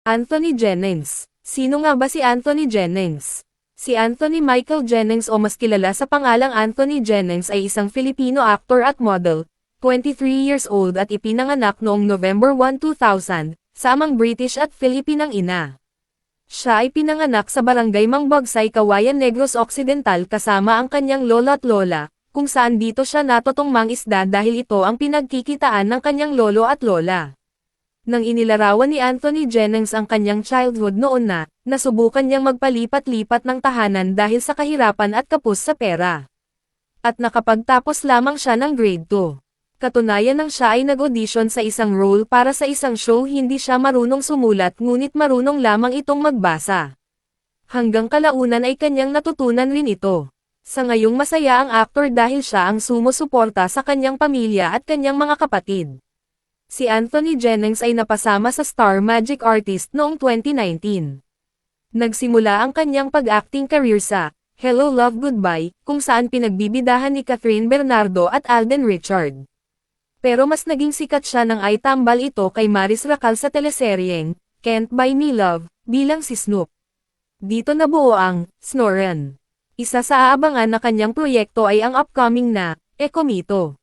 Anthony Jennings. Sino nga ba si Anthony Jennings? Si Anthony Michael Jennings o mas kilala sa pangalang Anthony Jennings ay isang Filipino actor at model, 23 years old at ipinanganak noong November 1, 2000, sa amang British at Filipinang ina. Siya ay pinanganak sa barangay Mangbagsay, Kawayan Negros Occidental kasama ang kanyang lola at lola, kung saan dito siya natutong mangisda dahil ito ang pinagkikitaan ng kanyang lolo at lola. Nang inilarawan ni Anthony Jennings ang kanyang childhood noon na, nasubukan niyang magpalipat-lipat ng tahanan dahil sa kahirapan at kapos sa pera. At nakapagtapos lamang siya ng grade 2. Katunayan nang siya ay nag-audition sa isang role para sa isang show, hindi siya marunong sumulat ngunit marunong lamang itong magbasa. Hanggang kalaunan ay kanyang natutunan rin ito. Sa ngayong masaya ang aktor dahil siya ang sumusuporta sa kanyang pamilya at kanyang mga kapatid. Si Anthony Jennings ay napasama sa Star Magic Artist noong 2019. Nagsimula ang kanyang pag-acting career sa Hello Love Goodbye, kung saan pinagbibidahan ni Catherine Bernardo at Alden Richard. Pero mas naging sikat siya nang ay tambal ito kay Maris Racal sa teleseryeng Can't Buy Me Love, bilang si Snoop. Dito nabuo ang Snoren. Isa sa aabangan na kanyang proyekto ay ang upcoming na Ekomito.